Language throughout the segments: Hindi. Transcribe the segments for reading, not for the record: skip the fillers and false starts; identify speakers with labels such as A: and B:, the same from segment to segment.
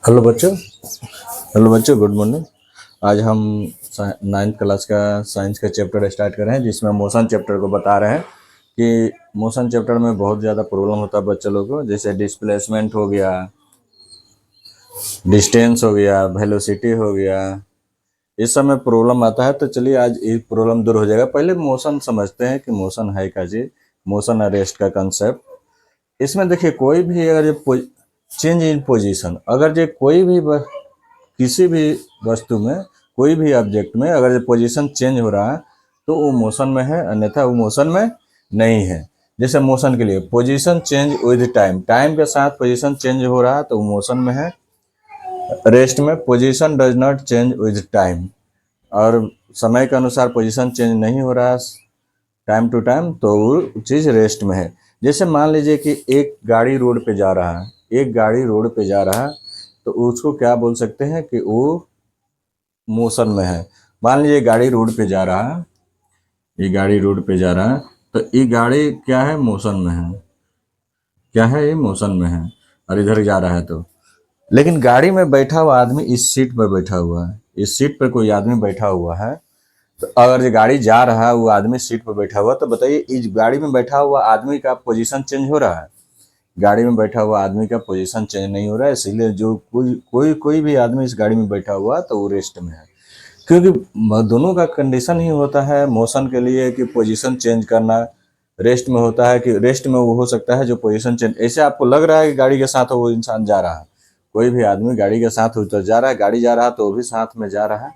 A: हेलो बच्चों। Good morning. आज हम नाइन्थ क्लास का साइंस का चैप्टर स्टार्ट कर रहे हैं, जिसमें मोशन चैप्टर को बता रहे हैं कि मोशन चैप्टर में बहुत ज़्यादा प्रॉब्लम होता है बच्चों लोगों को। जैसे डिस्प्लेसमेंट हो गया, डिस्टेंस हो गया, वेलोसिटी हो गया, इस सब में प्रॉब्लम आता है। तो चलिए आज ये प्रॉब्लम दूर हो जाएगा। पहले मोशन समझते हैं कि मोशन है क्या चीज़। मोशन और रेस्ट का कंसेप्ट। इसमें देखिए, कोई भी अगर ये चेंज इन पोजीशन, अगर ये कोई भी किसी भी वस्तु में, कोई भी ऑब्जेक्ट में अगर पोजीशन चेंज हो रहा है तो वो मोशन में है, अन्यथा वो मोशन में नहीं है। जैसे मोशन के लिए position change with time, time के साथ पोजीशन चेंज हो रहा है तो वो मोशन में है। रेस्ट में position does not change with time, और समय के अनुसार पोजीशन चेंज नहीं हो रहा है टाइम टू टाइम, तो वो चीज़ रेस्ट में है। जैसे मान लीजिए कि एक गाड़ी रोड पे जा रहा है, एक गाड़ी रोड पे जा रहा है, तो उसको क्या बोल सकते हैं कि वो मोशन में है। मान लीजिए गाड़ी रोड पे जा रहा है, ये गाड़ी रोड पे जा रहा है, तो ये गाड़ी क्या है, मोशन में है। क्या है, ये मोशन में है और इधर जा रहा है। तो लेकिन गाड़ी में बैठा हुआ आदमी इस सीट पर बैठा हुआ है, इस सीट पर कोई आदमी बैठा हुआ है। तो अगर ये गाड़ी जा रहा है, वो आदमी सीट पर बैठा हुआ, तो बताइए इस गाड़ी में बैठा हुआ आदमी का पोजीशन चेंज हो रहा है? गाड़ी में बैठा हुआ आदमी का पोजीशन चेंज नहीं हो रहा है। इसीलिए जो कोई भी आदमी इस गाड़ी में बैठा हुआ तो वो रेस्ट में है। क्योंकि दोनों का कंडीशन ही होता है मोशन के लिए कि पोजीशन चेंज करना। रेस्ट में होता है कि रेस्ट में वो हो सकता है जो पोजीशन चेंज, ऐसे आपको लग रहा है कि गाड़ी के साथ वो इंसान जा रहा है, कोई भी आदमी गाड़ी के साथ उतर जा रहा है, गाड़ी जा रहा है तो वो भी साथ में जा रहा है।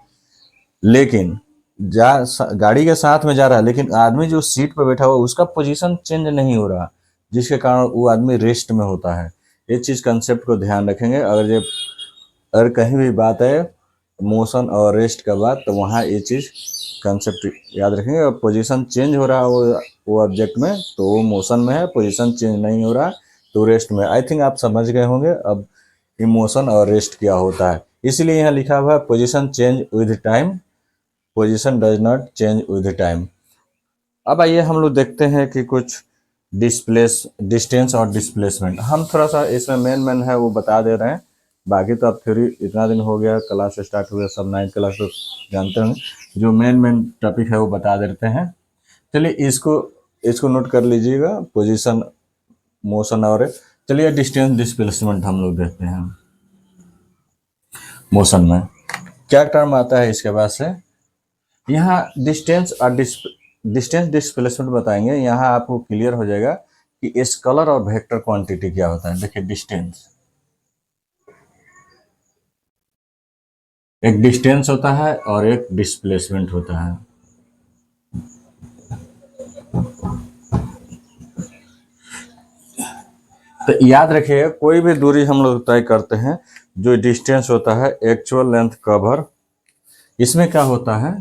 A: लेकिन गाड़ी के साथ में जा रहा है, लेकिन आदमी जो सीट पर बैठा हुआ उसका पोजीशन चेंज नहीं हो रहा, जिसके कारण वो आदमी रेस्ट में होता है। ये चीज़ कंसेप्ट को ध्यान रखेंगे। अगर कहीं भी बात है मोशन और रेस्ट का बात, तो वहाँ ये चीज़ कंसेप्ट याद रखेंगे। और पोजीशन चेंज हो रहा है वो ऑब्जेक्ट में, तो वो मोशन में है। पोजीशन चेंज नहीं हो रहा तो रेस्ट में। आई थिंक आप समझ गए होंगे अब इमोशन और रेस्ट क्या होता है। इसीलिए यहाँ लिखा हुआ है position change with time, position does not change with time. अब आइए हम लोग देखते हैं कि कुछ डिस्टेंस और डिस्प्लेसमेंट हम थोड़ा सा इसमें मेन है वो बता दे रहे हैं। बाकी तो अब थ्योरी, इतना दिन हो गया क्लास स्टार्ट हुए, सब 9th क्लास तो जानते हैं। जो मेन टॉपिक है वो बता देते हैं। चलिए इसको इसको नोट कर लीजिएगा, पोजीशन, मोशन और चलिए डिस्टेंस डिस्प्लेसमेंट हम लोग देखते हैं। मोशन में क्या टर्म आता है इसके बाद से, यहाँ डिस्टेंस डिस्प्लेसमेंट बताएंगे। यहाँ आपको क्लियर हो जाएगा कि स्केलर और वेक्टर क्वांटिटी क्या होता है। देखिए डिस्टेंस, एक डिस्टेंस होता है और एक डिस्प्लेसमेंट होता है। तो याद रखिए, कोई भी दूरी हम लोग तय करते हैं, जो डिस्टेंस होता है एक्चुअल लेंथ कवर, इसमें क्या होता है,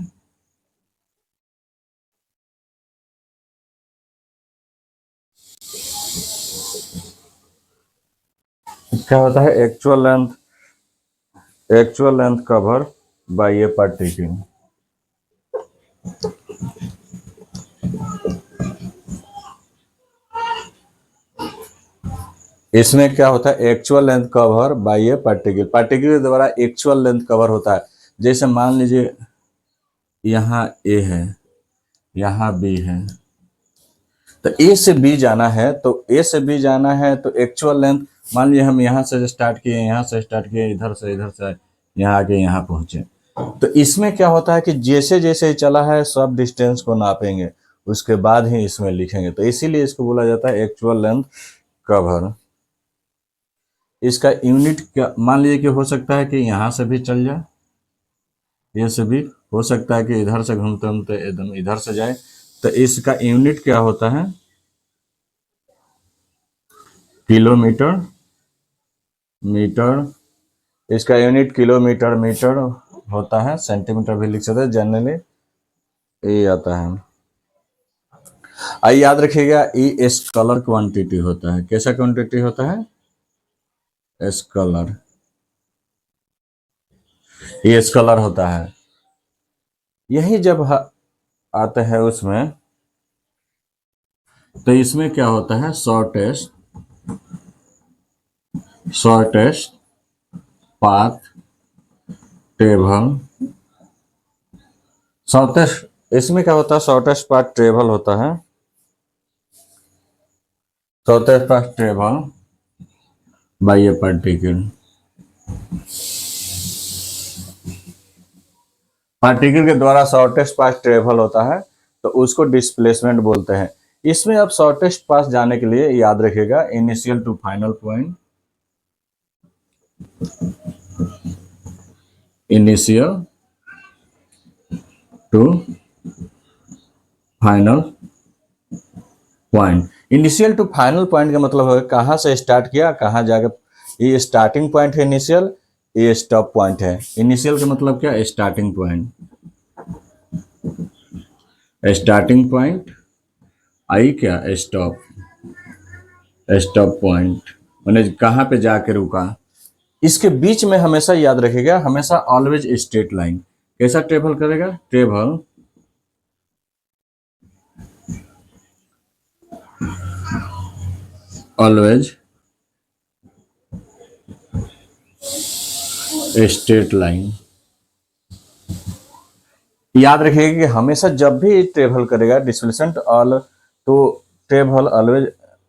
A: क्या होता है, actual length cover by A particle. इसमें क्या होता है, actual length cover by A particle, particle के द्वारा एक्चुअल लेंथ कवर होता है। जैसे मान लीजिए यहाँ ए है, यहाँ बी है, तो ए से बी जाना है, तो एक्चुअल लेंथ, मान लीजिए हम यहाँ से स्टार्ट किए, इधर से यहाँ आके यहाँ पहुंचे। तो इसमें क्या होता है कि जैसे जैसे चला है सब डिस्टेंस को नापेंगे, उसके बाद ही इसमें लिखेंगे। तो इसीलिए इसको बोला जाता है एक्चुअल लेंथ कवर। इसका यूनिट क्या, मान लीजिए कि हो सकता है कि यहाँ से भी चल जाए, ये से भी हो सकता है कि इधर से घूमते घूमते एकदम इधर से जाए। तो इसका यूनिट क्या होता है, किलोमीटर मीटर। इसका यूनिट किलोमीटर मीटर होता है, सेंटीमीटर भी लिख सकते हैं, जनरली ये आता है। आइए याद रखिएगा, ये स्केलर क्वांटिटी होता है। कैसा क्वांटिटी होता है, स्केलर, ये स्केलर होता है। यही जब आते हैं उसमें, तो इसमें क्या होता है, shortest shortest path table. Shortest, इसमें क्या होता है, शॉर्टेस्ट पाथ टेबल होता है, shortest path table by A particle. Particle के द्वारा शॉर्टेस्ट पाथ ट्रेवल होता है तो उसको डिस्प्लेसमेंट बोलते हैं। इसमें अब शॉर्टेस्ट पाथ जाने के लिए याद रखिएगा initial to final point, initial to final point. Initial to final point का मतलब है कहाँ से स्टार्ट किया कहाँ जाकर, ये स्टार्टिंग पॉइंट है इनिशियल, ये स्टॉप पॉइंट है। इनिशियल का मतलब क्या, स्टार्टिंग पॉइंट, स्टार्टिंग पॉइंट, आई क्या स्टॉप, स्टॉप पॉइंट मैंने कहाँ पे जाके रुका। इसके बीच में हमेशा याद रखिएगा, हमेशा ऑलवेज स्ट्रेट लाइन। कैसा ट्रेवल करेगा, ट्रेवल ऑलवेज स्ट्रेट लाइन। याद रखिएगा कि हमेशा जब भी ट्रेवल करेगा डिस्प्लेसमेंट ऑल, तो travel always,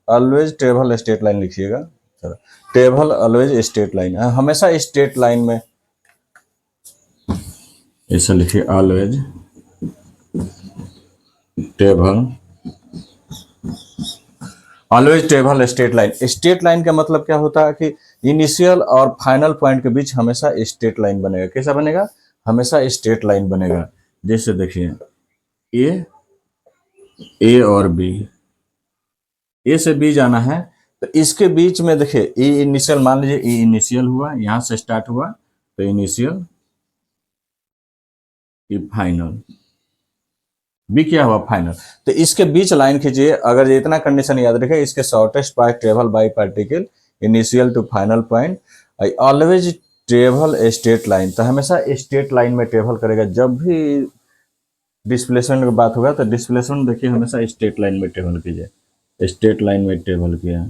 A: always travel straight line लिखिएगा, ट्रेवल ऑलवेज स्ट्रेट लाइन, हमेशा स्ट्रेट लाइन में, ऐसा लिखिए always travel, always travel straight line. Straight line का मतलब क्या होता है कि इनिशियल और फाइनल पॉइंट के बीच हमेशा स्ट्रेट लाइन बनेगा। कैसा बनेगा, हमेशा स्ट्रेट लाइन बनेगा। जैसे देखिए ए और बी, ए से बी जाना है तो इसके बीच में देखिए ए इनिशियल, मान लीजिए ए इनिशियल हुआ, यहां से स्टार्ट हुआ तो इनिशियल, ये फाइनल, बी क्या हुआ फाइनल। तो इसके बीच लाइन खींचिए, अगर ये इतना कंडीशन याद रखे, इसके shortest path travel by particle initial to final point, always travel straight line, तो हमेशा स्ट्रेट लाइन में ट्रेवल करेगा। जब भी डिस्प्लेसमेंट की बात होगा तो डिस्प्लेसमेंट देखिए हमेशा स्ट्रेट लाइन में ट्रेवल कीजिए, स्ट्रेट लाइन में ट्रेवल किया,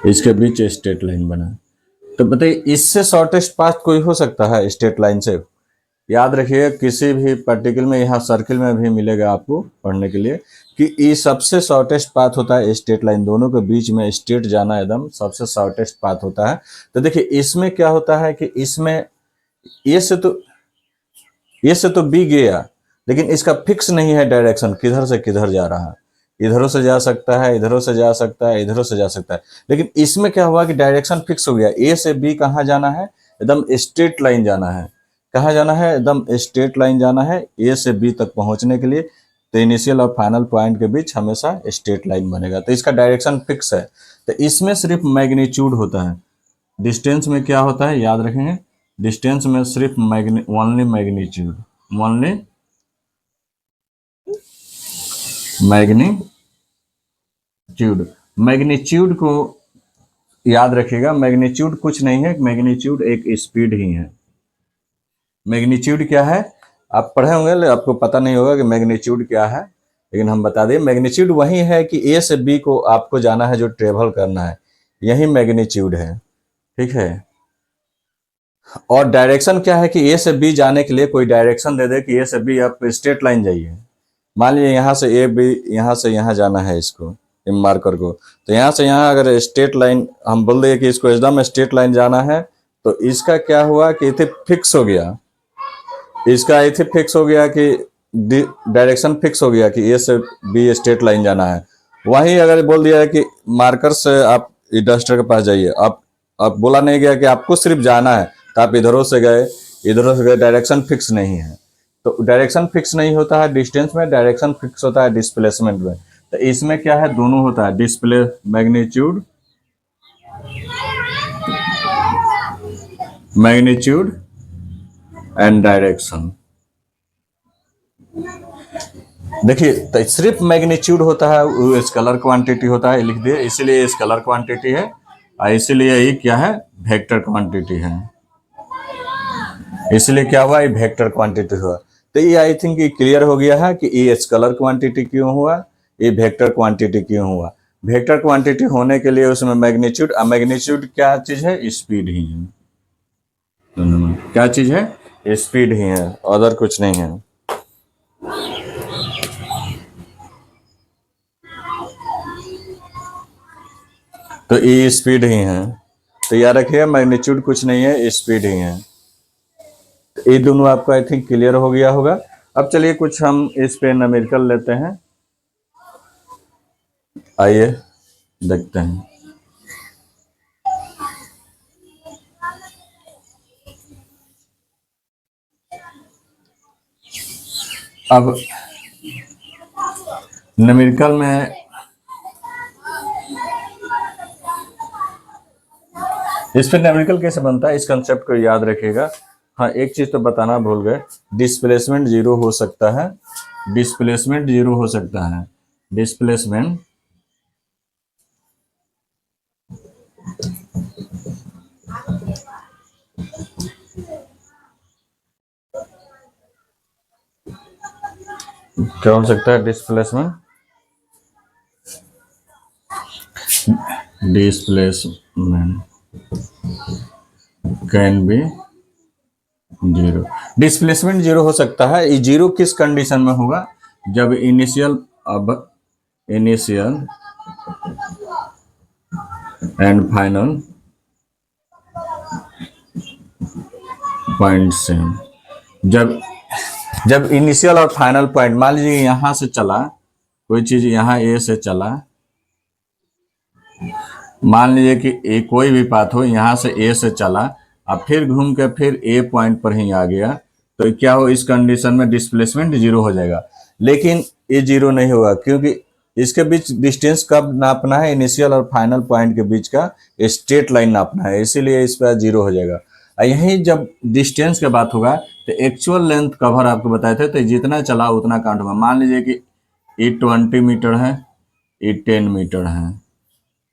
A: इसके बीच स्ट्रेट लाइन बना। तो बताइए इससे शॉर्टेस्ट पाथ कोई हो सकता है स्ट्रेट लाइन से। याद रखिए किसी भी पार्टिकल में, यहाँ सर्किल में भी मिलेगा आपको पढ़ने के लिए कि ये सबसे शॉर्टेस्ट पाथ होता है स्ट्रेट लाइन, दोनों के बीच में स्ट्रेट जाना एकदम सबसे शॉर्टेस्ट पाथ होता है। तो देखिए इसमें क्या होता है कि इसमें ए से तो बी गया, लेकिन इसका फिक्स नहीं है डायरेक्शन, किधर से किधर जा रहा है, इधरों से जा सकता है, इधरों से जा सकता है, इधरों से जा सकता है। लेकिन इसमें क्या हुआ कि डायरेक्शन फिक्स हो गया, ए से बी कहाँ जाना है, एकदम स्ट्रेट लाइन जाना है। कहाँ जाना है, एकदम स्ट्रेट लाइन जाना है ए से बी तक पहुंचने के लिए। तो इनिशियल और फाइनल पॉइंट के बीच हमेशा स्ट्रेट लाइन बनेगा, तो इसका डायरेक्शन फिक्स है। तो इसमें सिर्फ मैग्नीट्यूड होता है, डिस्टेंस में क्या होता है याद रखेंगे, डिस्टेंस में सिर्फ only magnitude, only magnitude. Magnitude को याद रखिएगा, मैग्नीट्यूड कुछ नहीं है, मैग्नीट्यूड एक स्पीड ही है। मैग्नीट्यूड क्या है, आप पढ़े होंगे, आपको पता नहीं होगा कि मैग्नीट्यूड क्या है, लेकिन हम बता दें मैग्नीट्यूड वही है कि ए से बी को आपको जाना है, जो ट्रेवल करना है, यही मैग्नीट्यूड है, ठीक है। और डायरेक्शन क्या है कि ए से बी जाने के लिए कोई डायरेक्शन दे दे कि ए से बी आप स्ट्रेट लाइन जाइए। मान लीजिए यहाँ से ए बी, यहाँ से यहाँ जाना है इसको, मार्कर को, तो यहाँ से यहाँ अगर स्ट्रेट लाइन हम बोल दें कि इसको एकदम स्ट्रेट लाइन जाना है, तो इसका क्या हुआ कि इथे फिक्स हो गया, इसका इथे फिक्स हो गया कि डायरेक्शन फिक्स हो गया कि ए से बी स्ट्रेट लाइन जाना है। वहीं अगर बोल दिया है कि मार्कर से आप डस्टर के पास जाइए, आप बोला नहीं गया कि आपको सिर्फ जाना है, तो आप इधरों से गए, डायरेक्शन फिक्स नहीं है। तो डायरेक्शन फिक्स नहीं होता है डिस्टेंस में, डायरेक्शन फिक्स होता है डिस्प्लेसमेंट में। तो इसमें क्या है, दोनों होता है, डिस्प्ले मैग्नीट्यूड एंड डायरेक्शन। देखिए तो सिर्फ मैग्नीट्यूड होता है, वो स्केलर क्वांटिटी होता है, लिख दिए, इसीलिए स्केलर क्वांटिटी है, और इसीलिए ये क्या है, वेक्टर क्वांटिटी है। इसलिए क्या हुआ, ये वेक्टर क्वांटिटी हुआ। तो ये आई थिंक ये क्लियर हो गया है कि ये स्केलर क्वांटिटी क्यों हुआ, ये वेक्टर क्वांटिटी क्यों हुआ। वेक्टर क्वांटिटी होने के लिए उसमें मैग्नीट्यूड, मैग्नीट्यूड क्या चीज है? स्पीड ही है। क्या चीज है? स्पीड ही है, अदर कुछ नहीं है। तो ई स्पीड ही है, तो याद रखिए मैग्नीट्यूड कुछ नहीं है, स्पीड ही है। तो ये दोनों आपको आई थिंक क्लियर हो गया होगा। अब चलिए कुछ हम इस पे न्यूमेरिकल लेते हैं, आइए देखते हैं। अब न्यूमेरिकल में इस पे न्यूमेरिकल कैसे बनता है, इस कंसेप्ट को याद रखिएगा। हाँ, एक चीज तो बताना भूल गए, डिस्प्लेसमेंट जीरो हो सकता है, डिस्प्लेसमेंट जीरो हो सकता है। डिस्प्लेसमेंट क्या हो सकता है? Displacement displacement can be zero. Displacement zero हो सकता है। ये जीरो किस कंडीशन में होगा? जब initial and final point same. जब जब इनिशियल और फाइनल पॉइंट, मान लीजिए यहां से चला कोई चीज, यहां ए से चला, मान लीजिए कि ए कोई भी पाथ हो, यहां से ए से चला, अब फिर घूम के फिर ए पॉइंट पर ही आ गया, तो क्या हो? इस कंडीशन में डिस्प्लेसमेंट जीरो हो जाएगा। लेकिन ये जीरो नहीं होगा, क्योंकि इसके बीच डिस्टेंस कब नापना है? इनिशियल और फाइनल पॉइंट के बीच का स्ट्रेट लाइन नापना है, इसीलिए इस पर जीरो हो जाएगा। यही जब डिस्टेंस की बात होगा तो एक्चुअल लेंथ कवर आपको बताए थे, तो जितना चला उतना काउंट होगा। मान लीजिए कि ये 20 मीटर है, ये 10 मीटर है,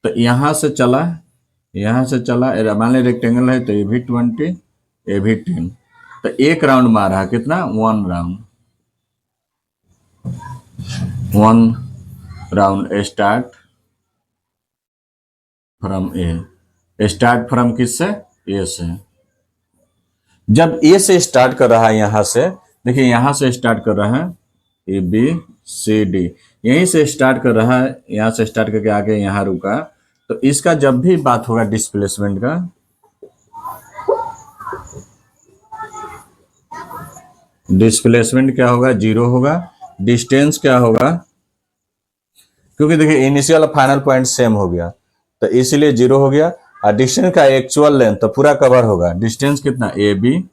A: तो यहाँ से चला, यहाँ से चला, मान ली रेक्टेंगल है तो ये भी 20, ये भी 10, तो एक राउंड मारा है, कितना? 1 round. 1 round start from A. Start from किससे? ए से। जब ए से स्टार्ट कर रहा है, यहां से देखिए, यहां से स्टार्ट कर रहा है, ए बी सी डी, यहीं से स्टार्ट कर रहा है, यहां से स्टार्ट करके आगे यहां रुका, तो इसका जब भी बात होगा डिस्प्लेसमेंट का, डिस्प्लेसमेंट क्या होगा? जीरो होगा। डिस्टेंस क्या होगा? क्योंकि देखिए इनिशियल और फाइनल पॉइंट सेम हो गया, तो इसीलिए जीरो हो गया। और डिस्टेंस का एक्चुअल लेंथ तो पूरा कवर होगा। डिस्टेंस कितना? ए बी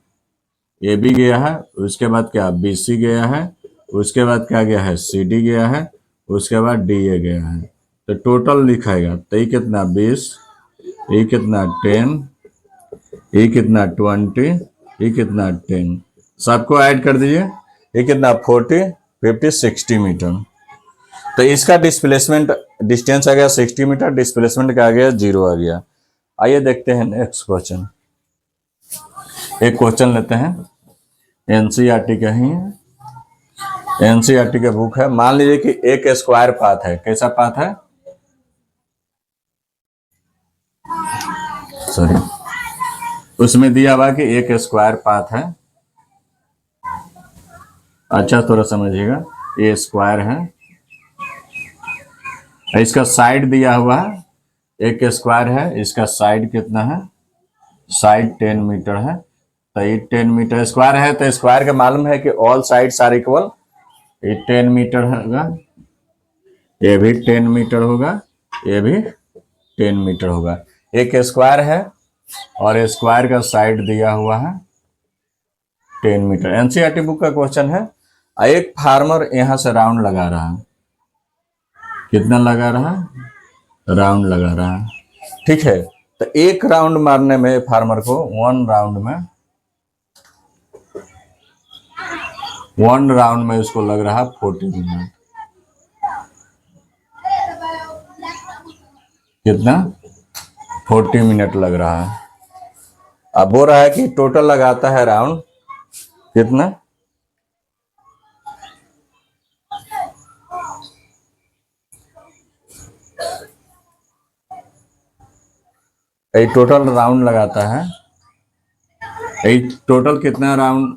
A: गया है, उसके बाद क्या? बी सी गया है, उसके बाद क्या गया है? सी डी गया है, उसके बाद डी ए गया है, तो टोटल लिखाएगा, तो ये कितना? 20, ये कितना? 10, ये कितना? 20, ये कितना? 10, सबको ऐड कर दीजिए, ये कितना? 40, 50, 60 मीटर। तो इसका डिस्प्लेसमेंट डिस्टेंस आ गया 60 मीटर, डिस्प्लेसमेंट का आ गया जीरो आ गया। आइए देखते हैं नेक्स्ट क्वेश्चन। एक क्वेश्चन लेते हैं, एनसीईआरटी का ही है, एनसीईआरटी का बुक है। मान लीजिए कि एक स्क्वायर पाथ है। कैसा पाथ है? सॉरी, उसमें दिया हुआ कि एक स्क्वायर पाथ है। अच्छा थोड़ा समझिएगा, ये स्क्वायर है, इसका साइड दिया हुआ है, एक स्क्वायर है, इसका साइड कितना है? साइड 10 मीटर है, तो ये 10 मीटर स्क्वायर है, तो स्क्वायर का मालूम है कि ऑल साइड्स आर इक्वल। ये 10 मीटर होगा, ये भी 10 मीटर होगा, ये भी 10 मीटर होगा। एक स्क्वायर है और स्क्वायर का साइड दिया हुआ है 10 मीटर। एनसीईआरटी बुक का क्वेश्चन है। एक फार्मर यहां से राउंड लगा रहा है, कितना लगा रहा है? राउंड लगा रहा है, ठीक है। तो एक राउंड मारने में फार्मर को, 1 राउंड में उसको लग रहा 40 मिनट। कितना? 40 मिनट लग रहा है। अब बोल रहा है कि टोटल लगाता है राउंड कितना? ये टोटल राउंड लगाता है, ये टोटल कितना राउंड,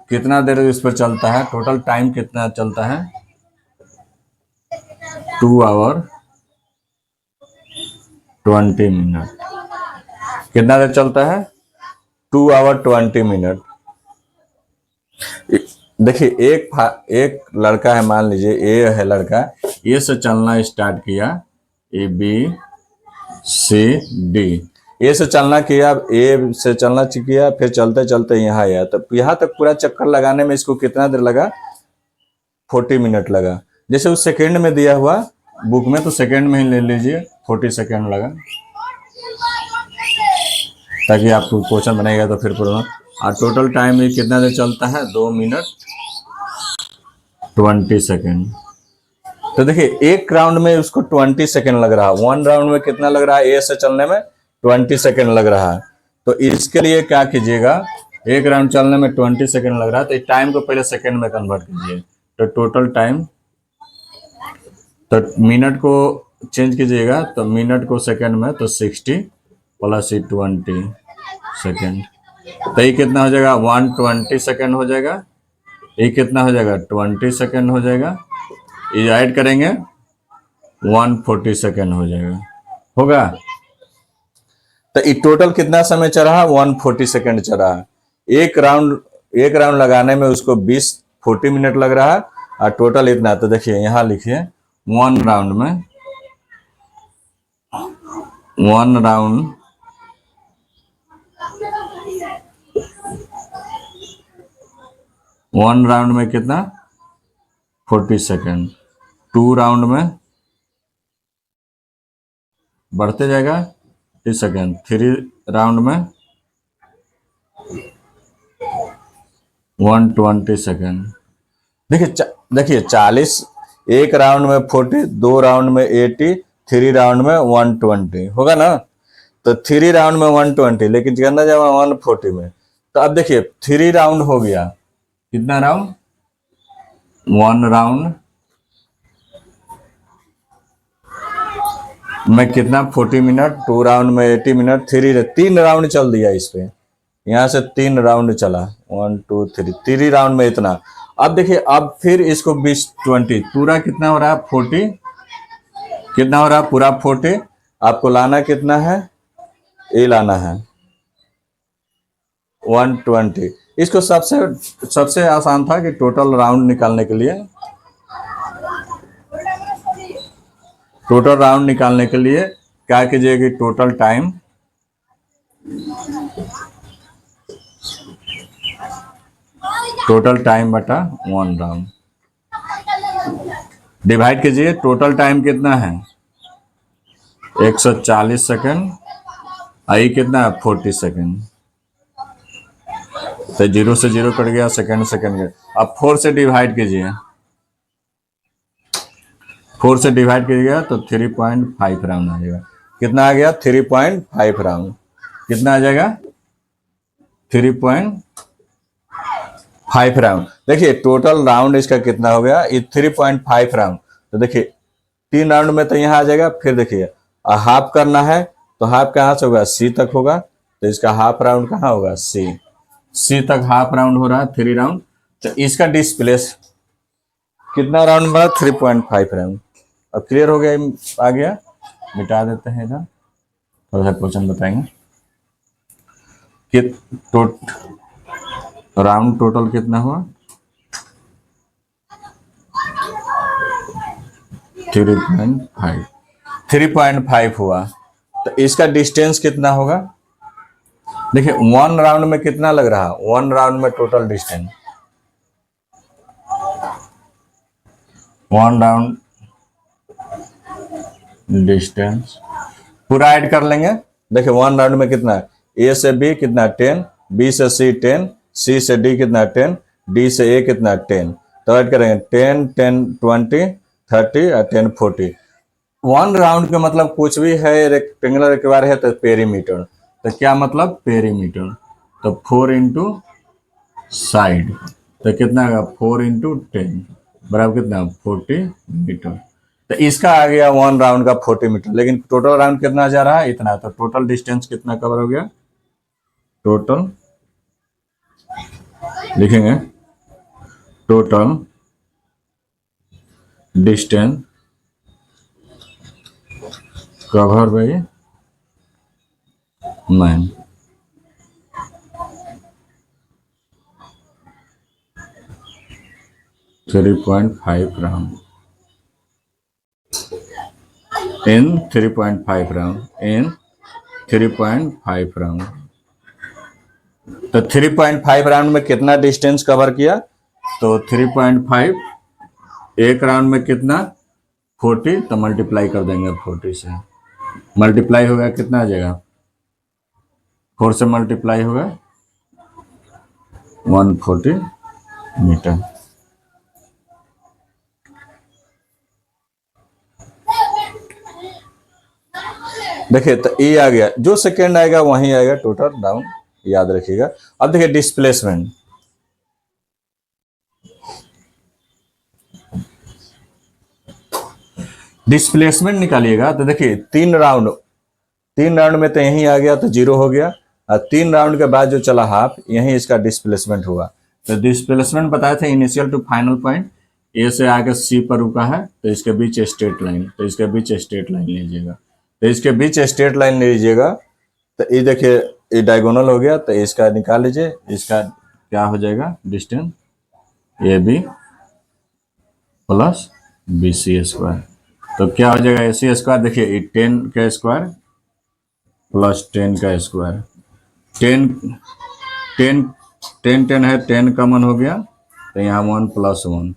A: कितना देर इस पर चलता है, टोटल टाइम कितना चलता है, 2 आवर 20 मिनट। कितना देर चलता है, 2 आवर 20 मिनट। देखिए एक लड़का है, मान लीजिए ए है लड़का, ए से चलना स्टार्ट किया, ए बी सी डी, ए से चलना किया, ए से चलना किया, फिर चलते चलते यहाँ आया, तो यहाँ तक पूरा चक्कर लगाने में इसको कितना देर लगा, 40 मिनट लगा। जैसे उस सेकेंड में दिया हुआ बुक में, तो सेकेंड में ही ले लीजिए, 40 सेकेंड लगा, ताकि आपको क्वेश्चन बनेगा तो फिर पूरा। और टोटल टाइम ये कितना देर चलता है, 2 मिनट 20 सेकेंड। तो देखिए एक राउंड में उसको 20 सेकेंड लग रहा है, 1 राउंड में कितना लग रहा है, ए से चलने में 20 सेकेंड लग रहा है। तो इसके लिए क्या कीजिएगा, एक राउंड चलने में 20 सेकेंड लग रहा है, तो इस टाइम को पहले सेकेंड में कन्वर्ट कीजिए। तो टोटल टाइम, तो मिनट को चेंज कीजिएगा, तो मिनट को सेकेंड में, तो 60 प्लस 20 सेकेंड, तो ये कितना हो जाएगा, 120 सेकेंड हो जाएगा। ये कितना हो जाएगा, 20 सेकेंड हो जाएगा। ये ऐड करेंगे 140 सेकेंड हो जाएगा, होगा। तो ये टोटल कितना समय चला, 140 सेकेंड चला। एक राउंड लगाने में उसको 40 मिनट लग रहा है, और टोटल इतना। तो देखिए यहाँ लिखिए, वन राउंड में कितना, 40 सेकेंड। 2 राउंड में बढ़ते जाएगा 30 सेकेंड। 3 राउंड में 120 सेकेंड। देखिए 40, एक राउंड में 40, 2 राउंड में 80, 3 राउंड में 120 होगा ना। तो 3 राउंड में 120, लेकिन करना जाएगा 140 में। तो अब देखिए 3 राउंड हो गया, कितना राउंड, 1 राउंड में कितना, 40 मिनट, 2 राउंड में 80 मिनट, 3 राउंड चल दिया इस पे, यहाँ से 3 राउंड चला, 1 2 3, 3 राउंड में इतना। अब देखिए, अब फिर इसको 20 पूरा कितना हो रहा है, 40, कितना हो रहा है पूरा 40। आपको लाना कितना है, ये लाना है 120। इसको सबसे आसान था कि टोटल राउंड निकालने के लिए, क्या कीजिएगा, टोटल टाइम बटा 1 राउंड डिवाइड कीजिए। टोटल टाइम कितना है, 140 सेकेंड, आई कितना है, 40 सेकेंड। तो 0 से 0 कट गया, सेकेंड गया। अब 4 से डिवाइड कीजिए, 4 से डिवाइड कीजिएगा तो 3.5 राउंड आ जाएगा। कितना आ गया, 3.5 राउंड। कितना आ जाएगा, 3.5 राउंड। देखिए टोटल राउंड इसका कितना हो गया, ये 3.5 राउंड। तो देखिए 3 राउंड में तो यहाँ आ जाएगा। फिर देखिए हाफ करना है, तो हाफ कहाँ से होगा, सी तक होगा। तो इसका हाफ राउंड कहाँ होगा, सी तक हाफ राउंड हो रहा है, 3 राउंड। तो इसका डिस्प्लेस कितना राउंड बना, 3.5 राउंड। अब क्लियर हो गया, आ गया, मिटा देते हैं इधर, थोड़ा सा क्वेश्चन बताएंगे कि राउंड टोटल कितना हुआ, 3.5 हुआ। तो इसका डिस्टेंस कितना होगा, देखिए 1 राउंड में कितना लग रहा है, 1 राउंड में टोटल डिस्टेंस, 1 राउंड डिस्टेंस पूरा ऐड कर लेंगे। देखिए 1 राउंड में कितना है, ए से बी कितना 10, बी से सी 10, सी से डी कितना 10, डी से ए कितना 10। तो ऐड करेंगे 10 10 20 30 और 10 40। 1 राउंड का मतलब कुछ भी है, रेक्टेंगुलर स्क्वायर है तो पेरीमीटर। तो क्या मतलब, पेरीमीटर। तो 4 इंटू साइड, तो कितना होगा, 4 इंटू 10 बराबर कितना, 40 मीटर। तो इसका आ गया 1 राउंड का 40 मीटर, लेकिन टोटल राउंड कितना जा रहा है, इतना। तो टोटल डिस्टेंस कितना कवर हो गया, टोटल लिखेंगे, total distance cover by man. Three 3.5 round in 3.5 round in 3.5 round. तो 3.5 राउंड में कितना डिस्टेंस कवर किया, तो 3.5 एक राउंड में कितना 40, तो मल्टीप्लाई कर देंगे 40 से। मल्टीप्लाई होगा कितना आ जाएगा, 4 से मल्टीप्लाई होगा 140 मीटर। देखिए तो ये आ गया, जो सेकेंड आएगा वहीं आएगा टोटल डाउन, याद रखिएगा। अब देखिए डिस्प्लेसमेंट, डिस्प्लेसमेंट निकालिएगा। तो देखिए 3 राउंड में तो यहीं आ गया तो 0 हो गया, और 3 राउंड के बाद जो चला हाफ, यहीं इसका डिस्प्लेसमेंट हुआ। तो डिस्प्लेसमेंट बताए थे इनिशियल टू फाइनल पॉइंट, ए से आगे सी पर रुका है, तो इसके बीच स्ट्रेट लाइन, तो इसके बीच स्ट्रेट लाइन लीजिएगा। तो इसके बीच स्ट्रेट लाइन लीजिएगा, तो ये देखिए ये डायगोनल हो गया, तो इसका निकाल लीजिए, इसका क्या हो जाएगा distance, A B plus B C square. तो क्या हो जाएगा ए सी स्क्वायर, देखिए 10 का स्क्वायर प्लस 10 का स्क्वायर, 10 है, 10 कॉमन हो गया, तो यहाँ 1 + 1,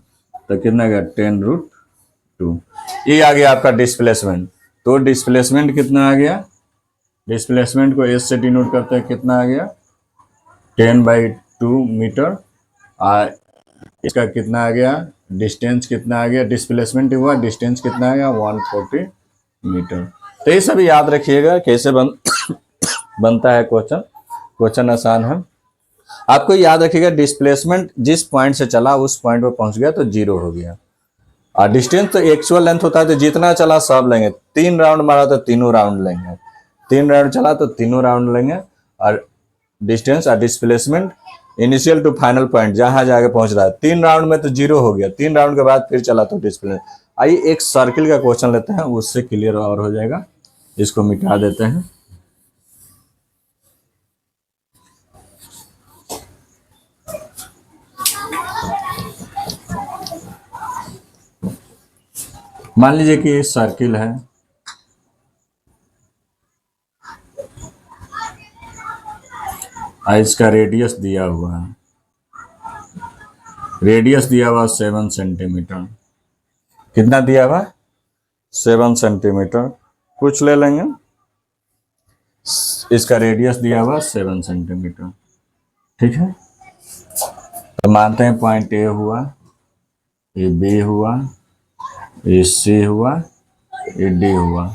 A: तो कितना गया 10√2। ये आ गया आपका डिस्प्लेसमेंट। तो डिस्प्लेसमेंट कितना आ गया, डिस्प्लेसमेंट को एस से डिनोट करते हैं, कितना आ गया 10/2 मीटर। और इसका कितना आ गया, डिस्टेंस कितना आ गया, डिस्प्लेसमेंट हुआ, डिस्टेंस कितना आ गया 140 मीटर। तो ये सब याद रखिएगा कैसे बनता है क्वेश्चन आसान है। आपको याद रखिएगा डिस्प्लेसमेंट जिस पॉइंट से चला उस पॉइंट पर पहुंच गया तो 0 हो गया, और डिस्टेंस तो एक्चुअल लेंथ होता है, तो जितना चला सब लेंगे। 3 राउंड मारा तो तीनों राउंड लेंगे, 3 राउंड चला तो तीनों राउंड लेंगे। और डिस्टेंस और displacement initial to final point जहां जाके पहुंच रहा है, 3 राउंड में तो 0 हो गया, 3 राउंड के बाद फिर चला तो डिस्प्ले। आइए एक सर्किल का क्वेश्चन लेते हैं, उससे क्लियर और हो जाएगा। इसको मिटा देते हैं। मान लीजिए कि ये सर्किल है, इसका रेडियस दिया हुआ है, रेडियस दिया हुआ 7 सेंटीमीटर। कितना दिया हुआ 7 सेंटीमीटर, कुछ ले लेंगे, इसका रेडियस दिया हुआ 7 सेंटीमीटर, ठीक है। तो मानते हैं पॉइंट ए हुआ, ये बी हुआ, ये सी हुआ, ये डी हुआ।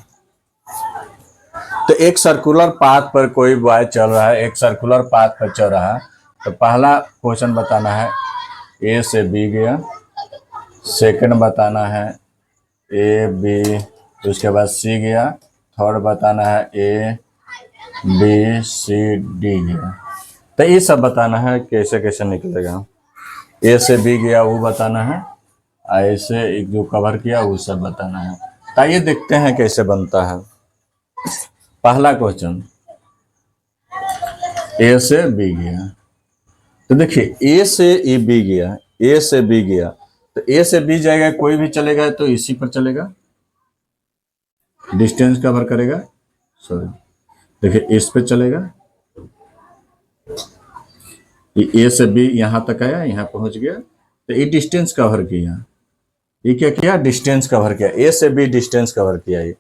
A: तो एक सर्कुलर पाथ पर कोई वायर चल रहा है, एक सर्कुलर पाथ पर चल रहा है। तो पहला क्वेश्चन बताना है ए से बी गया, सेकंड बताना है ए बी, तो उसके बाद सी गया, थर्ड बताना है ए बी सी डी गया। तो ये सब बताना है कैसे कैसे निकलेगा। ए से बी गया वो बताना है, ऐसे जो कवर किया वो सब बताना है। तो ये देखते हैं कैसे बनता है। पहला क्वेश्चन ए से बी गया, तो देखिए ए से ए बी गया, ए से बी गया, तो ए से बी जाएगा, कोई भी चलेगा तो इसी पर चलेगा, डिस्टेंस कवर करेगा, सॉरी देखिए इस पे चलेगा। ए से बी यहां तक आया, यहां पहुंच गया, तो ये डिस्टेंस कवर किया। ये क्या किया, डिस्टेंस कवर किया, ए से बी डिस्टेंस कवर किया। ये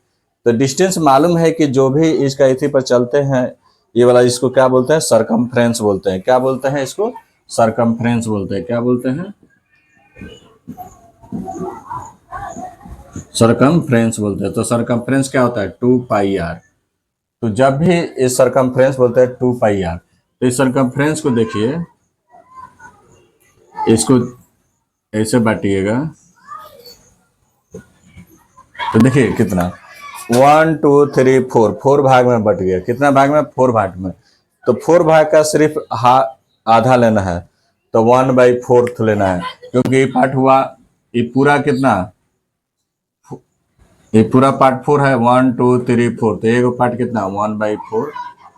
A: तो डिस्टेंस मालूम है कि जो भी इसका इसी पर चलते हैं, ये वाला इसको क्या बोलते हैं, सरकमफ्रेंस बोलते हैं। क्या बोलते हैं इसको, सरकमफ्रेंस बोलते हैं। क्या बोलते हैं, सरकमफ्रेंस बोलते हैं। तो सरकमफ्रेंस क्या होता है 2πr। तो जब भी इस सरकमफ्रेंस बोलते हैं 2πr, तो इस सरकमफ्रेंस को देखिए, इसको ऐसे बांटिएगा, तो देखिए कितना 1 2 3 4, 4 भाग में बट गया। कितना भाग में? 4 भाग में। तो 4 भाग का सिर्फ आधा लेना है, तो 1/4 लेना है, क्योंकि ये पार्ट हुआ, ये पूरा कितना, ये पूरा पार्ट 4 है, 1 2 3 4, तो ये पार्ट कितना 1/4,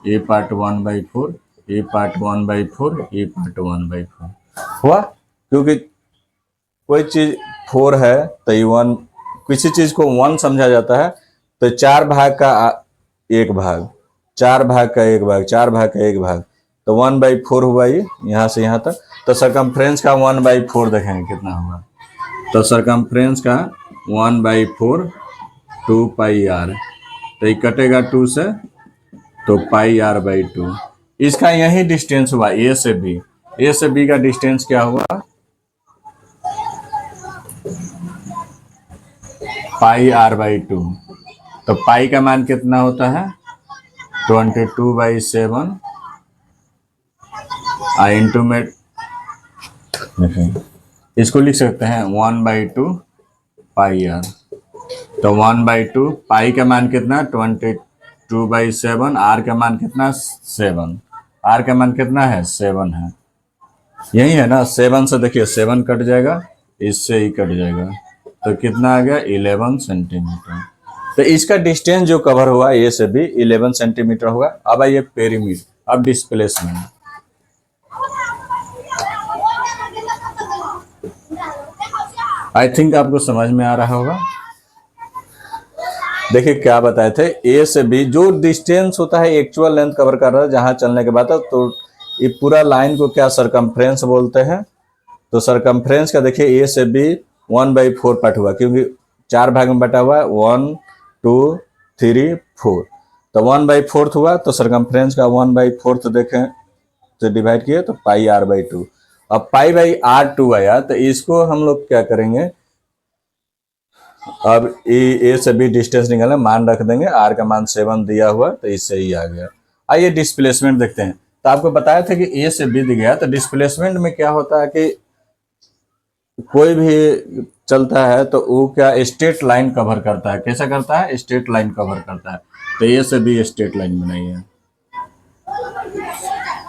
A: ये पार्ट 1/4, ये पार्ट 1/4, ये पार्ट 1/4 हुआ। क्योंकि कोई चीज 4 है तो ये 1, किसी चीज को 1 समझा जाता है तो 4 भाग का एक भाग, 4 भाग का एक भाग, 4 भाग का एक भाग, तो 1/4 हुआ ये यहाँ से यहाँ तक। तो सरकमफ्रेंस का 1/4 देखेंगे कितना होगा। तो सरकमफ्रेंस का 1/4 2 पाई आर, तो ये कटेगा 2 से, तो पाई r/2। इसका यही डिस्टेंस हुआ ए से बी। ए से बी का डिस्टेंस क्या हुआ? पाई r/2। तो पाई का मान कितना होता है? 22/7 इंटू में, इसको लिख सकते हैं 1/2 पाई आर। तो 1/2 पाई का मान कितना? 22/7। आर का मान कितना? 7। आर का मान कितना है? 7 है। यही है ना, 7 से देखिए 7 कट जाएगा, इससे ही कट जाएगा, तो कितना आ गया? 11 सेंटीमीटर। तो इसका डिस्टेंस जो कवर हुआ ए से बी 11 सेंटीमीटर होगा। अब आइए पेरीमीटर, अब डिस्प्लेसमेंट। आई थिंक आपको समझ में आ रहा होगा। देखिए क्या बताए थे, ए से बी जो डिस्टेंस होता है एक्चुअल लेंथ कवर कर रहा है जहां चलने के बाद, तो ये पूरा लाइन को क्या सरकमफ्रेंस बोलते हैं। तो सरकमफ्रेंस का देखिए ए से बी 1/4 पार्ट हुआ, क्योंकि 4 भाग में बटा हुआ है, 1 2 3 4, तो 1/4 हुआ। तो सरकमफ्रेंस का 1/4 देखें तो डिवाइड किए तो पाई r/2। अब पाई/r2 आया, तो इसको हम लोग क्या करेंगे, अब ए से बी डिस्टेंस निकालना, मान रख देंगे, आर का मान 7 दिया हुआ, तो इससे ही आ गया। आइए डिस्प्लेसमेंट देखते हैं। तो आपको बताया था कि ए से बी दिया गया, तो डिस्प्लेसमेंट में क्या होता है कि कोई भी चलता है तो वो क्या स्ट्रेट लाइन कवर करता है। कैसा करता है? स्ट्रेट लाइन कवर करता है। तो ए से बी स्ट्रेट लाइन बनाई है,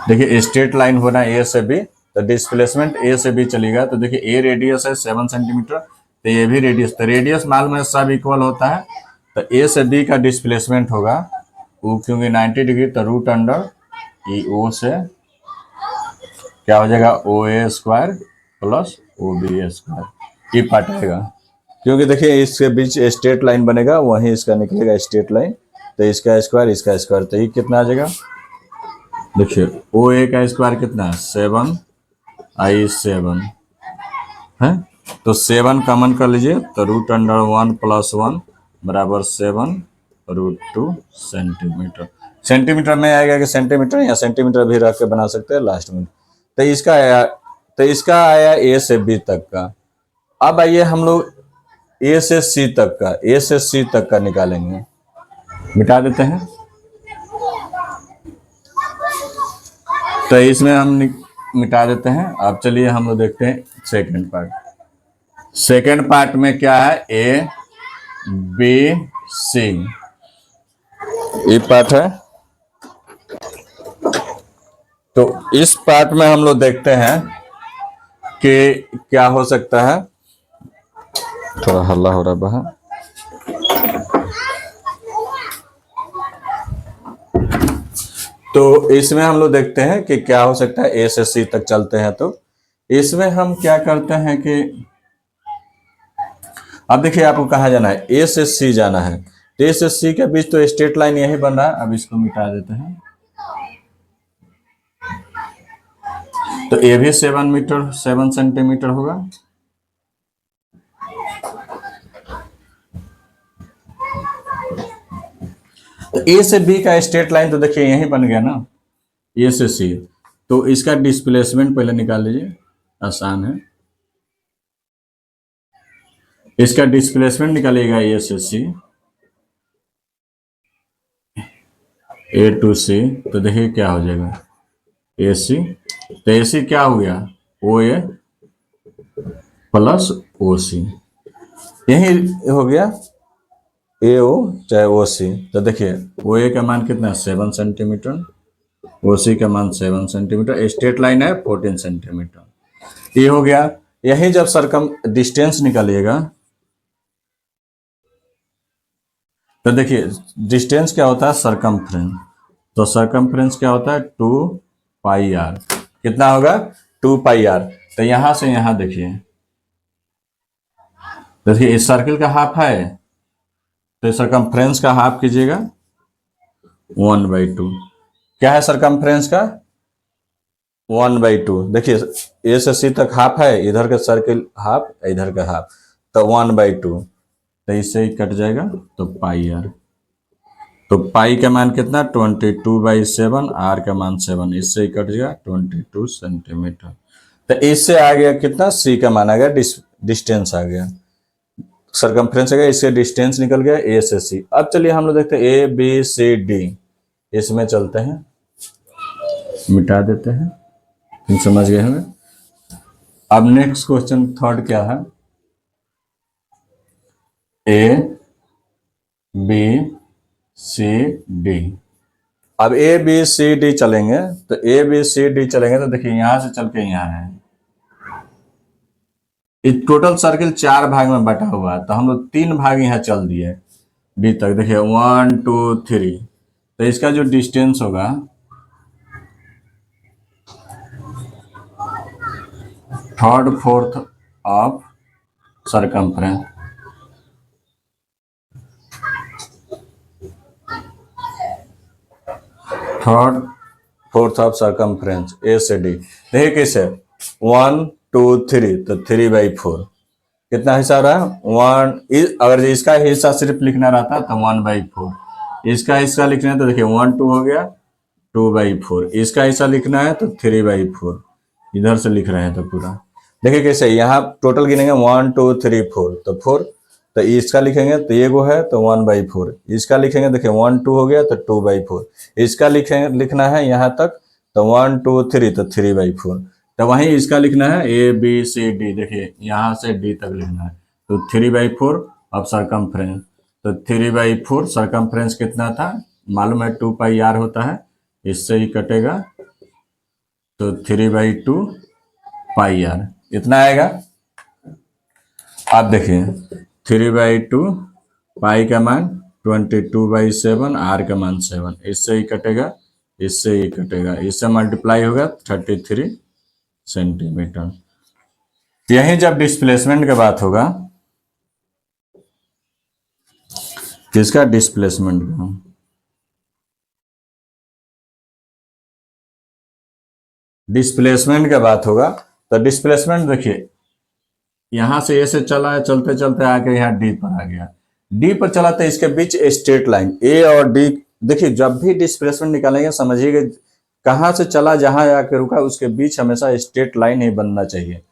A: देखिए स्ट्रेट लाइन होना ए से बी, तो डिस्प्लेसमेंट ए से बी चलेगा। तो देखिए ए रेडियस है 7 सेंटीमीटर, तो ये भी रेडियस, तो रेडियस मालूम है सब इक्वल होता है। तो ए से बी का डिस्प्लेसमेंट होगा वो, क्योंकि 90 डिग्री, तो रूट अंडर ई ओ से क्या हो जाएगा, O A square plus O B square, ये पार्ट आएगा। क्योंकि देखिए इसके बीच स्ट्रेट लाइन बनेगा, वहीं इसका निकलेगा स्ट्रेट लाइन, तो इसका स्क्वायर इसका स्क्वायर, तो ये कितना आ जाएगा? देखिए ओ ए का स्क्वायर कितना है? 7i7 है, तो 7 कॉमन कर लीजिए, तो रूट अंडर 1 + 1 बराबर 7√2 सेंटीमीटर। सेंटीमीटर में आएगा कि सेंटीमीटर, या सेंटीमीटर भी रख के बना सकते हैं लास्ट में। तो इसका आया ए से बी तक का। अब आइए हम लोग ए से सी तक का, ए से सी तक का निकालेंगे। मिटा देते हैं, तो इसमें हम मिटा देते हैं। अब चलिए हम लोग देखते हैं सेकंड पार्ट। सेकंड पार्ट में क्या है? ए बी सी, ये पार्ट है। तो इस पार्ट में हम लोग देखते हैं कि क्या हो सकता है। थोड़ा हल्ला हो रहा है। तो इसमें हम लोग देखते हैं कि क्या हो सकता है। ए से सी तक चलते हैं, तो इसमें हम क्या करते हैं कि अब देखिए आपको कहाँ जाना है, ए से सी जाना है। तो ए से सी के बीच तो स्ट्रेट लाइन यही बन रहा है। अब इसको मिटा देते हैं, तो ए भी 7 सेंटीमीटर होगा। तो ए से बी का स्ट्रेट लाइन तो देखिए यही बन गया ना, ए से सी। तो इसका डिस्प्लेसमेंट पहले निकाल लीजिए, आसान है। इसका डिस्प्लेसमेंट निकालिएगा ए से सी, ए टू सी, तो देखिए क्या हो जाएगा, ए सी। तो ए सी क्या हो गया, ओ ए प्लस ओ सी, यही हो गया। ए ओ चाहे ओ सी, तो देखिए ओ ए का मान कितना है 7 सेंटीमीटर, ओ सी का मान 7 सेंटीमीटर, स्ट्रेट लाइन है 14 सेंटीमीटर। ये हो गया। यही जब सरकम डिस्टेंस निकालिएगा तो देखिए डिस्टेंस क्या होता है सरकमफ्रेंस, तो सरकमफ्रेंस क्या होता है 2 पाई आर, कितना होगा 2 पाई आर। तो यहां से यहां देखिए इस सर्किल का हाफ है, तो सरकमफ्रेंस का हाफ कीजिएगा 1/2। क्या है सरकमफ्रेंस का 1/2। देखिए ए से सी तक हाफ है, इधर का सर्किल हाफ, इधर का हाफ, तो 1/2, तो इससे ही कट जाएगा, तो पाई आर। तो पाई का मान कितना 22/7, आर का मान 7, इससे ही कट गया 22 सेंटीमीटर। तो इससे आ गया कितना सी का मान आ गया, डिस्टेंस आ गया, सरकमफ्रेंस आ गया, इससे डिस्टेंस निकल गया ए से सी। अब चलिए हम लोग देखते हैं ए बी सी डी, इसमें चलते हैं, मिटा देते हैं, फिर समझ गए हमें। अब नेक्स्ट क्वेश्चन थर्ड क्या है, ए बी सी डी। अब ए बी सी डी चलेंगे, तो ए बी सी डी चलेंगे तो देखिए यहां से चल के यहाँ है, इस टोटल सर्किल 4 भाग में बटा हुआ है, तो हम लोग 3 भाग यहाँ चल दिए डी तक। देखिए 1 2 3, तो इसका जो डिस्टेंस होगा third fourth of circumference, third fourth of circumference A से डी। देखिए कैसे 1 2 3, तो 3/4, कितना हिस्सा रहा 1। अगर इसका हिस्सा सिर्फ लिखना रहता तो 1/4, इसका हिस्सा लिखना है तो देखिए 1 2 हो गया 2/4, इसका हिस्सा लिखना है तो 3/4, इधर से लिख रहे हैं तो पूरा। देखिए कैसे यहाँ टोटल गिनेंगे 1 2 3 4, तो 4, तो इसका लिखेंगे तो ये वो है तो 1/4, इसका लिखेंगे देखिए 1 2 हो गया तो 2/4, इसका लिखेंगे लिखना है यहाँ तक तो 1 2 3, तो 3/4, तो वहीं इसका लिखना है ए बी सी डी, देखिए यहाँ से डी तक लिखना है, तो 3/4 अब सरकमफ्रेंस, तो 3/4 सरकमफ्रेंस कितना था मालूम है 2 पाई आर होता है, इससे ही कटेगा, तो 3/2 पाई आर इतना आएगा। आप देखिए 3/2, पाई का मान 22/7, आर का मान 7, इससे ही कटेगा, इससे ही कटेगा, इससे मल्टीप्लाई होगा 33 सेंटीमीटर। यही जब डिस्प्लेसमेंट की बात होगा, किसका डिस्प्लेसमेंट का, डिस्प्लेसमेंट का बात होगा, तो डिस्प्लेसमेंट देखिए यहां से ए से चला है, चलते चलते आके यहाँ डी पर आ गया, डी पर चला तो इसके बीच स्ट्रेट लाइन ए और डी। देखिए जब भी डिस्प्लेसमेंट निकालेंगे समझिएगा कहां से चला जहां आके रुका उसके बीच हमेशा स्ट्रेट लाइन ही बनना चाहिए।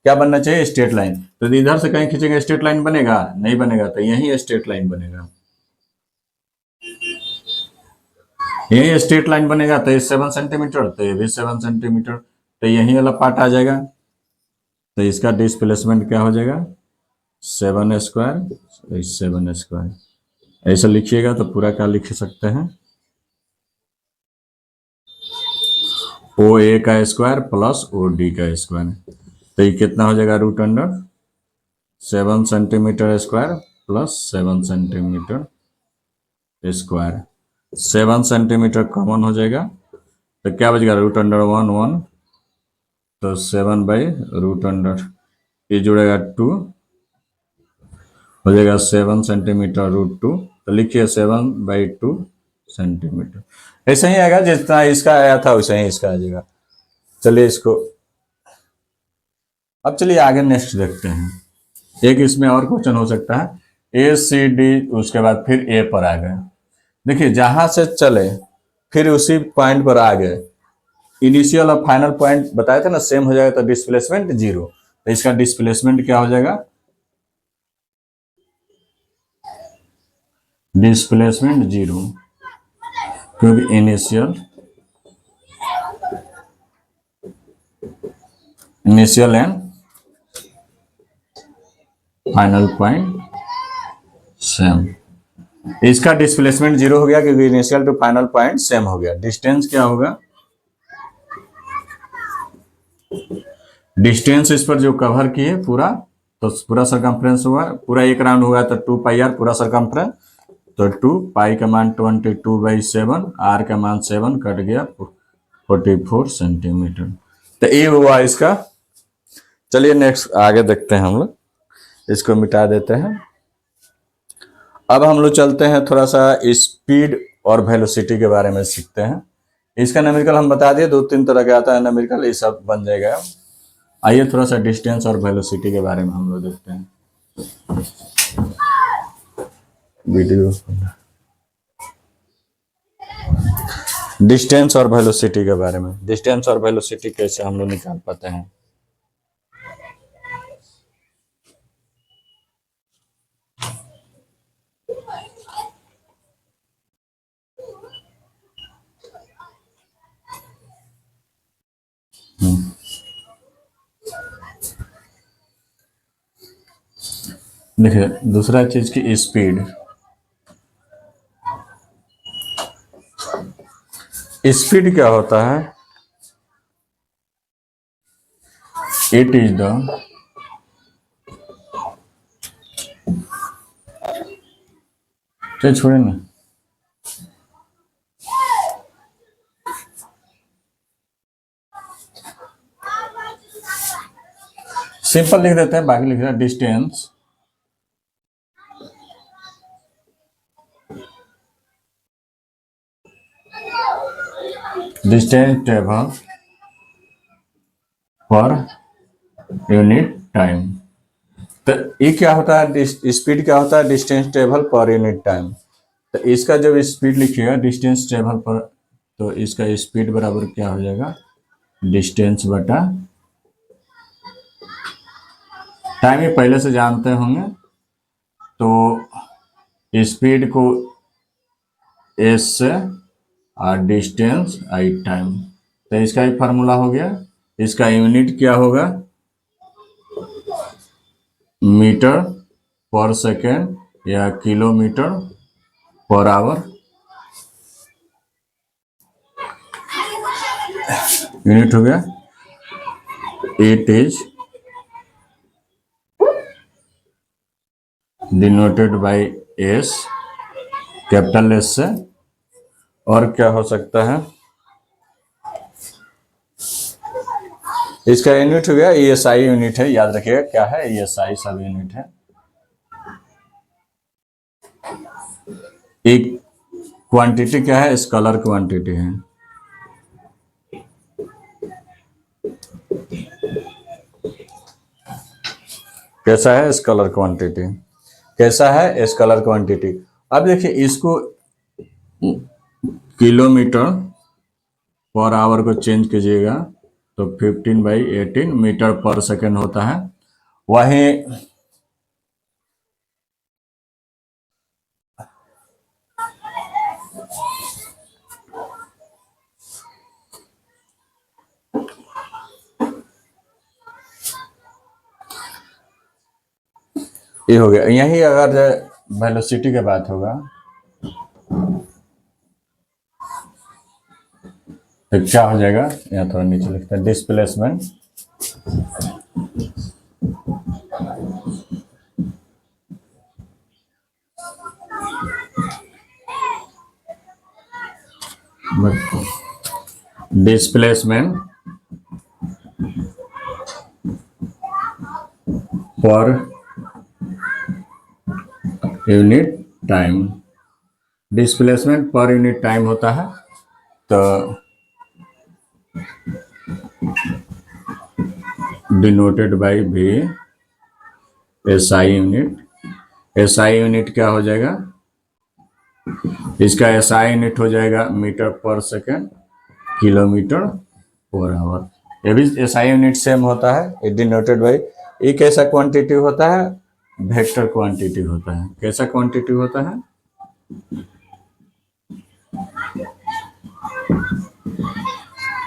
A: क्या बनना चाहिए स्ट्रेट लाइन, तो इधर से कहीं खींचेंगे स्ट्रेट लाइन बनेगा नहीं बनेगा, तो यही स्ट्रेट लाइन बनेगा, यही स्ट्रेट लाइन बनेगा, तो ये 7 सेंटीमीटर, तो ये भी 7 सेंटीमीटर, तो यही वाला पार्ट आ जाएगा, तो इसका डिस्प्लेसमेंट क्या हो जाएगा 7² 7², ऐसा लिखिएगा तो पूरा क्या लिख सकते हैं ओ ए का स्क्वायर प्लस ओ डी का स्क्वायर, तो ये कितना हो जाएगा √7 centimetre square plus 7 centimetre square, 7 centimetre common हो जाएगा, तो क्या बचेगा √1 1, तो 7/√, ये जुड़ेगा 2 हो जाएगा 7 सेंटीमीटर √2, तो लिखिए 7/2 सेंटीमीटर। ऐसे ही आएगा जितना इसका आया था वैसे ही इसका आ जाएगा। चलिए इसको अब चलिए आगे नेक्स्ट देखते हैं। एक इसमें और क्वेश्चन हो सकता है ए सी डी, उसके बाद फिर ए पर आ गए। देखिए जहां से चले फिर उसी पॉइंट पर आ गए, इनिशियल और फाइनल पॉइंट बताए थे ना सेम हो जाएगा, तो डिस्प्लेसमेंट 0, तो इसका डिस्प्लेसमेंट क्या हो जाएगा डिस्प्लेसमेंट 0, क्योंकि initial and final point same. इसका डिस्प्लेसमेंट जीरो हो गया क्योंकि initial to final point same हो गया। डिस्टेंस क्या होगा, डिस्टेंस इस पर जो कवर किए पूरा, तो पूरा सरकमफ्रेंस हुआ, पूरा एक राउंड हुआ तो 2 पाई आर पूरा सरकमफ्रेंस, तो 2 पाई का मान 22/7, आर का मान 7 कट गया 44 सेंटीमीटर। तो ये हुआ इसका। चलिए नेक्स्ट आगे देखते हैं हम लोग, इसको मिटा देते हैं। अब हम लोग चलते हैं थोड़ा सा स्पीड और वेलोसिटी के बारे में सीखते हैं। इसका न्यूमेरिकल हम बता दिए, 2-3 तरह का आता है न्यूमेरिकल, ये सब बन जाएगा। आइए थोड़ा सा डिस्टेंस और वेलोसिटी के बारे में हम लोग देखते हैं। वीडियो डिस्टेंस और वेलोसिटी के बारे में, डिस्टेंस और वेलोसिटी कैसे हम लोग निकाल पाते हैं। देखिए दूसरा चीज की स्पीड, स्पीड क्या होता है, इट इज द छोड़े ना, सिंपल लिख देते हैं, बाकी लिख रहे हैं distance travel per unit time. तो ये क्या होता है, स्पीड क्या होता है, distance travel per unit time. तो इसका जब स्पीड लिखिएगा डिस्टेंस ट्रेवल पर, तो इसका स्पीड बराबर क्या हो जाएगा, डिस्टेंस बटा टाइम, ये पहले से जानते होंगे। तो स्पीड को एस से और डिस्टेंस आई टाइम, तो इसका ही फार्मूला हो गया। इसका यूनिट क्या होगा, मीटर पर सेकेंड या किलोमीटर पर आवर। यूनिट हो गया, it is denoted by S, capital S से। और क्या हो सकता है, इसका यूनिट हो गया ESI यूनिट है, याद रखिएगा क्या है, ESI सब यूनिट है। एक क्वांटिटी क्या है, स्केलर क्वांटिटी है। कैसा है स्केलर क्वांटिटी, कैसा है स्केलर क्वांटिटी। अब देखिए इसको किलोमीटर पर आवर को चेंज कीजिएगा तो 15/18 मीटर पर सेकेंड होता है। वहीं ये हो गया, यही अगर वेलोसिटी की बात होगा तो क्या हो जाएगा, यहाँ थोड़ा नीचे लिखते हैं, displacement per unit time. Displacement per unit time होता है, तो डिनोटेड बाय भी SI यूनिट। SI यूनिट क्या हो जाएगा, इसका SI यूनिट हो जाएगा मीटर पर सेकेंड, किलोमीटर पर आवर। ये भी SI यूनिट सेम होता है, डिनोटेड बाय। ये कैसा क्वांटिटी होता है, वेक्टर क्वांटिटी होता है। कैसा क्वांटिटी होता है,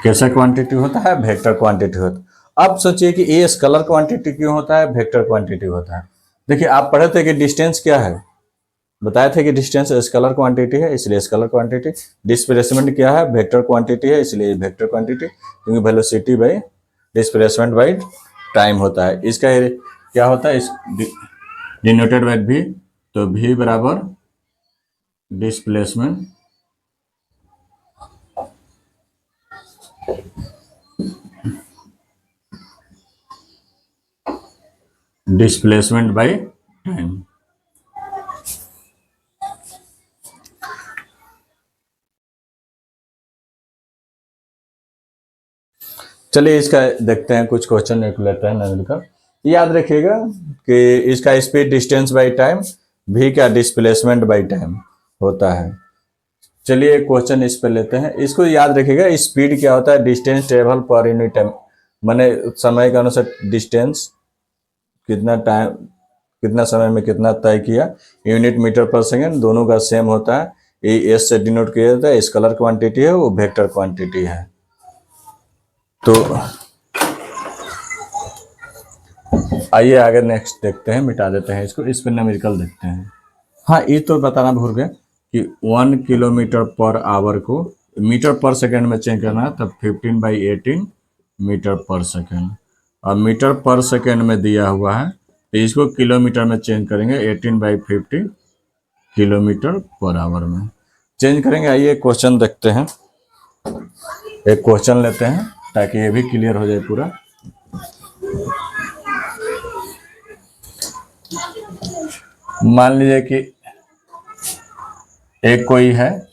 A: कैसा क्वांटिटी होता है, वेक्टर क्वांटिटी होता है। अब सोचिए कि ये स्केलर क्वांटिटी क्यों होता है, वेक्टर क्वांटिटी होता है। देखिए आप पढ़े थे कि डिस्टेंस क्या है, बताया था कि डिस्टेंस स्केलर क्वांटिटी है, इसलिए स्केलर क्वांटिटी। डिस्प्लेसमेंट क्या है, वेक्टर क्वांटिटी है, इसलिए वेक्टर क्वांटिटी, क्योंकि velocity by displacement by time होता है। इसका क्या होता है, इस डिनोटेड बाय v, तो v बराबर डिस्प्लेसमेंट बाय टाइम। चलिए इसका देखते हैं, कुछ क्वेश्चन एक लेते हैं नजर का। याद रखिएगा कि इसका स्पीड डिस्टेंस बाय टाइम, भी क्या डिस्प्लेसमेंट बाय टाइम होता है। चलिए एक क्वेश्चन इस पे लेते हैं, इसको याद रखिएगा। स्पीड क्या होता है, distance travel per unit time, माने समय के अनुसार डिस्टेंस कितना टाइम, कितना समय में कितना तय किया। यूनिट मीटर पर सेकेंड, दोनों का सेम होता है। ये एस से डिनोट किया जाता है, स्केलर क्वांटिटी है, वो वेक्टर क्वांटिटी है। तो आइए आगे नेक्स्ट देखते हैं, मिटा देते हैं इसको, इस पर न्यूमेरिकल देखते हैं। हाँ, ये तो बताना भूल गए कि 1 किलोमीटर पर आवर को मीटर पर सेकेंड में चेंज करना है, तब 15/18 मीटर पर सेकेंड। और मीटर पर सेकेंड में दिया हुआ है, तो इसको किलोमीटर में चेंज करेंगे, 18/50 किलोमीटर पर आवर में चेंज करेंगे। आइए क्वेश्चन देखते हैं, एक क्वेश्चन लेते हैं ताकि ये भी क्लियर हो जाए पूरा। मान लीजिए कि एक कोई है,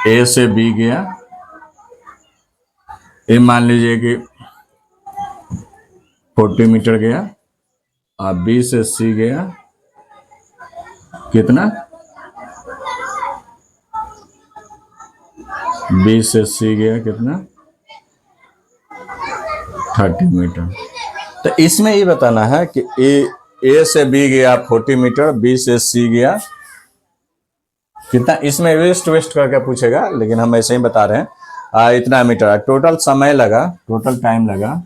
A: ए से बी गया, ये मान लीजिए कि 40 मीटर गया, और बी से सी गया कितना, बी से सी गया कितना 30 मीटर। तो इसमें ये बताना है कि ए से बी गया 40 मीटर, बी से सी गया कितना। इसमें वेस्ट वेस्ट करके पूछेगा, लेकिन हम ऐसे ही बता रहे हैं इतना मीटर। टोटल समय लगा, टोटल टाइम लगा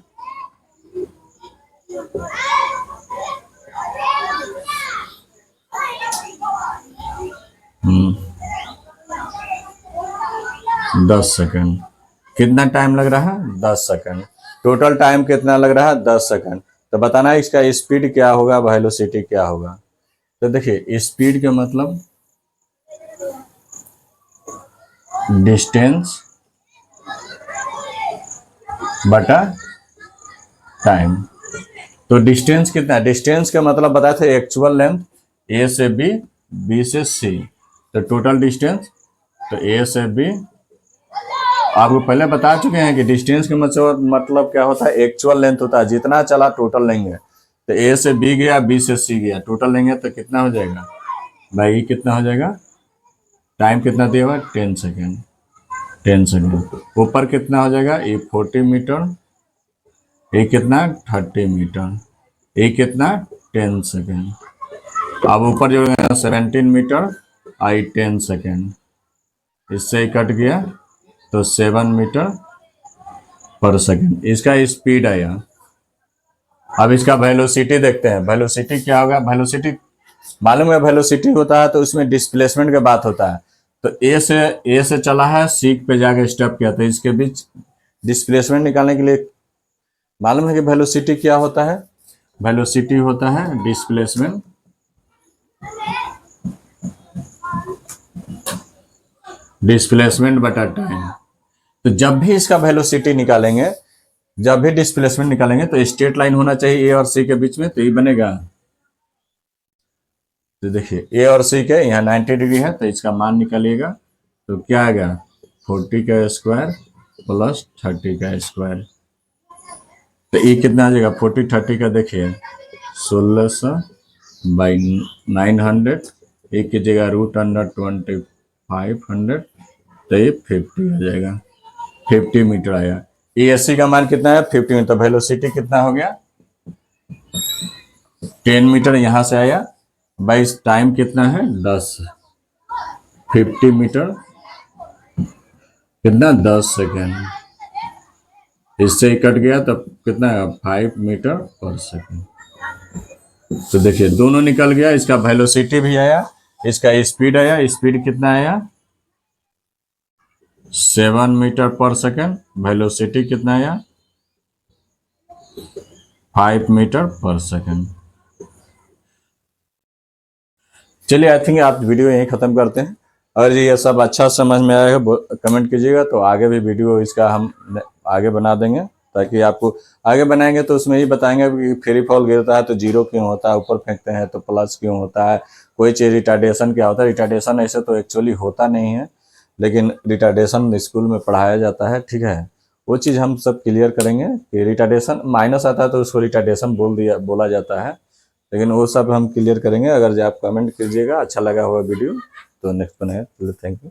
A: 10 सेकंड। कितना टाइम लग रहा है, 10 सेकंड। टोटल टाइम कितना लग रहा है, 10 सेकंड। तो बताना है इसका स्पीड क्या होगा, वेलोसिटी क्या होगा। तो देखिए स्पीड का मतलब डिस्टेंस बटा टाइम। तो डिस्टेंस कितना, डिस्टेंस का मतलब बताए थे एक्चुअल लेंथ, ए से बी, बी से सी। तो टोटल डिस्टेंस, तो ए से बी, आपको पहले बता चुके हैं कि डिस्टेंस का मतलब क्या होता है, एक्चुअल लेंथ होता है, जितना चला टोटल लेंगे। तो ए से बी गया, बी से सी गया, टोटल लेंगे तो कितना हो जाएगा भाई, कितना हो जाएगा, टाइम कितना दिया हुआ 10 सेकेंड, 10 सेकेंड। ऊपर कितना हो जाएगा, ये 40 मीटर, ये कितना 30 मीटर, ये कितना 10 सेकेंड। अब ऊपर जो है 17 मीटर, आई 10 सेकेंड, इससे ही कट गया तो 7 मीटर पर सेकेंड इसका स्पीड आया। अब इसका वेलोसिटी देखते हैं, वेलोसिटी क्या होगा। वेलोसिटी मालूम है, वेलोसिटी होता है तो उसमें डिस्प्लेसमेंट का बात होता है। तो ए से चला है, सी पे जाके स्टेप किया, तो इसके बीच डिस्प्लेसमेंट निकालने के लिए मालूम है कि वेलोसिटी क्या होता है, वेलोसिटी होता है डिस्प्लेसमेंट बटा टाइम। तो जब भी इसका वेलोसिटी निकालेंगे, जब भी डिस्प्लेसमेंट निकालेंगे, तो स्ट्रेट लाइन होना चाहिए ए और सी के बीच में, तो ये बनेगा। तो देखिए ए और सी के यहाँ 90 डिग्री है, तो इसका मान निकालिएगा, तो क्या आएगा 40 का स्क्वायर प्लस 30 का स्क्वायर। तो ये कितना आ जाएगा, 40 30 का देखिए 1600 बाई 900, एक की जगह √2500, तो ये 50 आ जाएगा, 50 मीटर आया। ए एस सी का मान कितना है 50 मीटर। तो वेलोसिटी कितना हो गया 10 मीटर, यहाँ से आया बाई टाइम कितना है 10, 50 मीटर कितना 10 सेकेंड, इससे ही कट गया, तब कितना है 5 मीटर पर सेकेंड। तो देखिए दोनों निकल गया, इसका वेलोसिटी भी आया, इसका स्पीड आया। स्पीड कितना आया? 7 मीटर पर सेकेंड। वेलोसिटी कितना आया? 5 मीटर पर सेकेंड। चलिए आई थिंक आप वीडियो यहीं ख़त्म करते हैं। अगर ये सब अच्छा समझ में आएगा कमेंट कीजिएगा, तो आगे भी वीडियो इसका हम आगे बना देंगे, ताकि आपको आगे बनाएंगे तो उसमें ही बताएंगे कि फ्री फॉल गिरता है तो जीरो क्यों होता है, ऊपर फेंकते हैं तो प्लस क्यों होता है, कोई चीज़ रिटार्डेशन क्या होता है। रिटार्डेशन ऐसे तो एक्चुअली होता नहीं है, लेकिन रिटार्डेशन स्कूल में पढ़ाया जाता है, ठीक है। वो चीज़ हम सब क्लियर करेंगे कि रिटार्डेशन माइनस आता है तो उसको रिटार्डेशन बोला जाता है, लेकिन वो सब हम क्लियर करेंगे। अगर जो आप कमेंट कीजिएगा, अच्छा लगा हुआ वीडियो तो नेक्स्ट बनाए। Thank you.